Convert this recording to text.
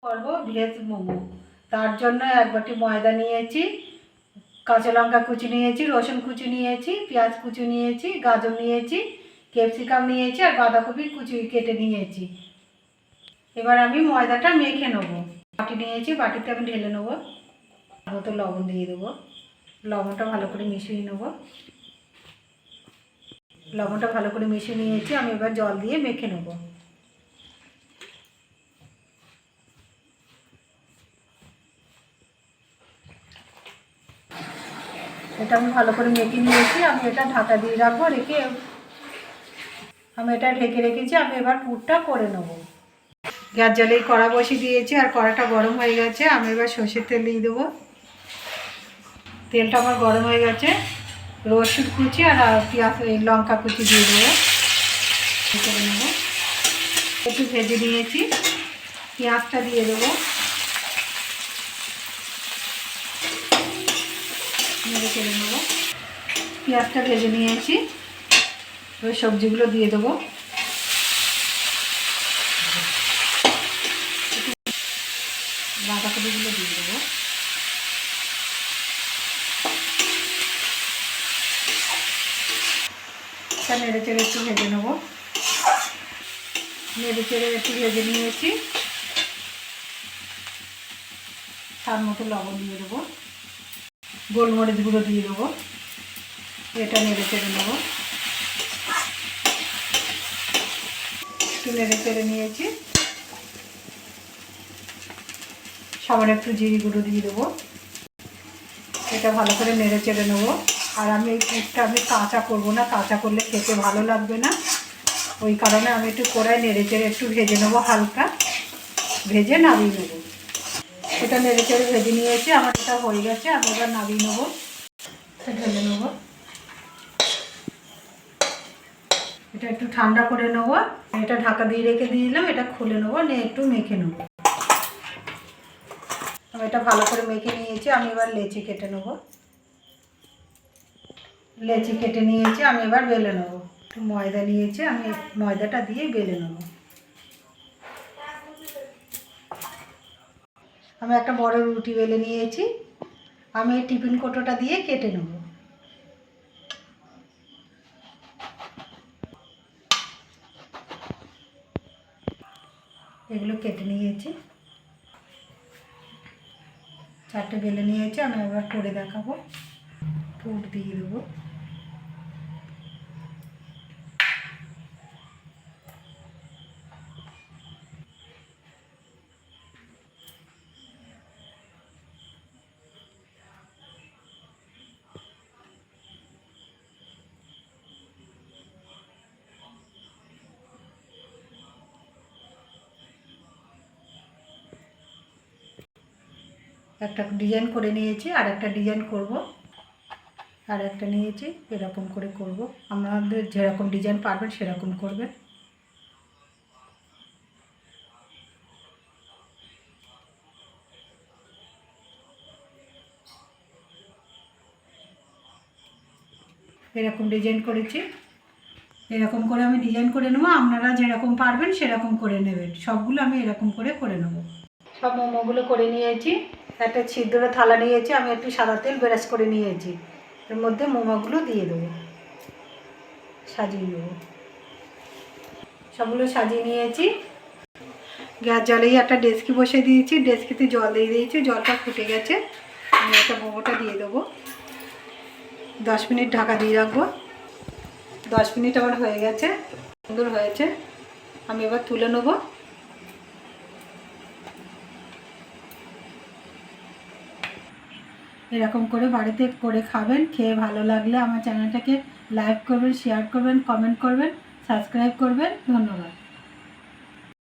করব ভেজ মোমো। তার জন্য এক বাটি ময়দা নিয়েছি, কাঁচা লঙ্কা কুচি নিয়েছি, রসুন কুচি নিয়েছি, পেঁয়াজ কুচি নিয়েছি, গাজর নিয়েছি, ক্যাপসিকাম নিয়েছি আর বাঁধাকপি কুচি কেটে নিয়েছি। এবার আমি ময়দাটা মেখে নেব। বাটি নিয়েছি, বাটিতে আমি ঢেলে নেবো। মতো লবণ দিয়ে দেবো। লবণটা ভালো করে মিশিয়ে নেব। লবণটা ভালো করে মিশিয়ে নিয়েছি, আমি এবার জল দিয়ে মেখে নেব। এটা আমি ভালো করে মেখে নিয়েছি। আমি এটা ঢাকা দিয়ে রাখবো। আমি এটা ঢেকে রেখেছি। আমি এবার পুরটা করে নেব। গ্যাস জ্বালিয়ে কড়া বসিয়ে দিয়েছি আর কড়াটা গরম হয়ে গেছে। আমি এবার সর্ষের তেল দিয়ে দেবো। তেলটা আমার গরম হয়ে গেছে। রসুন কুচি আর পেঁয়াজ লঙ্কা কুচি দিয়ে দেবো। করে নেব। একটু ভেজে নিয়েছি। পেঁয়াজটা দিয়ে দেবো। নেড়ে চেড়ে নেবো। পেঁয়াজটা ভেজে নিয়েছি। ওই সবজিগুলো দিয়ে দেবো। বাঁধাকপিগুলো দিয়ে দেবো। নেড়ে চেড়ে একটু ভেজে নেবো। নেড়ে চেড়ে একটু ভেজে নিয়েছি। তার মতো লবণ দিয়ে দেবো। গোলমরিচ গুঁড়ো দিয়ে দেবো। এটা নেড়ে চেড়ে নেবো। একটু নেড়ে চেড়ে নিয়েছি। সামান্য একটু জিরে গুঁড়ো দিয়ে দেবো। এটা ভালো করে নেড়ে চেড়ে নেবো। আর আমি এই পুরটা কাঁচা করবো না, কাঁচা করলে খেতে ভালো লাগবে না। ওই কারণে আমি একটু কড়াই নেড়ে চেড়ে একটু ভেজে নেবো, হালকা ভেজে নামিয়ে নেবো। এটা নেড়ে চেড়ে ভেজে নিয়েছি। আমার এটা হয়ে গেছে। আমি এবার নামিয়ে নেবো। ঢেলে নেবো। এটা একটু ঠান্ডা করে নেবো। এটা ঢাকা দিয়ে রেখে দিলাম। এটা খুলে নেবো, নিয়ে একটু মেখে নেবো। আমি এটা ভালো করে মেখে নিয়েছি। আমি এবার লেচি কেটে নেবো। লেচি কেটে নিয়েছি। আমি এবার বেলে নেবো। একটু ময়দা নিয়েছি, আমি ময়দাটা দিয়ে বেলে নেবো। আমি একটা বড় রুটি বেলে নিয়েছি। আমি এই টিফিন কৌটোটা দিয়ে কেটে নেব। এগুলো কেটে নিয়েছি। 4টে বেলে নিয়েছি। আমি এবার করে দেখাবো। পুর দিয়ে দেবো। একটা ডিজাইন করে নিয়েছি, আর একটা ডিজাইন করব। আর একটা নিয়েছি, এরকম করে করব। আপনাদের যেরকম ডিজাইন পারবেন সেরকম করবেন। এরকম ডিজাইন করেছি। এরকম করে আমি ডিজাইন করে নেবো। আপনারা যেরকম পারবেন সেরকম করে নেবেন। সবগুলো আমি এরকম করে নেব। সব মোমোগুলো করে নিয়েছি। একটা ছিদ্র থালা নিয়েছি। আমি একটু সাদা তেল ব্রাশ করে নিয়েছি। এর মধ্যে মোমোগুলো দিয়ে দেবো, সাজিয়ে নেব। সবগুলো সাজিয়ে নিয়েছি। গ্যাস জ্বালিয়ে একটা ডেচকি বসিয়ে দিয়েছি। ডেচকিতে জল দিয়ে দিয়েছি। জলটা ফুটে গেছে। আমি একটা মোমোটা দিয়ে দেবো। 10 মিনিট ঢাকা দিয়ে রাখবো। 10 মিনিট আমার হয়ে গেছে। সুন্দর হয়েছে। আমি এবার তুলে নেব। এরকম করে বাড়িতে করে খাবেন। খেয়ে ভালো লাগলে আমার চ্যানেলটাকে লাইক করবেন, শেয়ার করবেন, কমেন্ট করবেন, সাবস্ক্রাইব করবেন। ধন্যবাদ।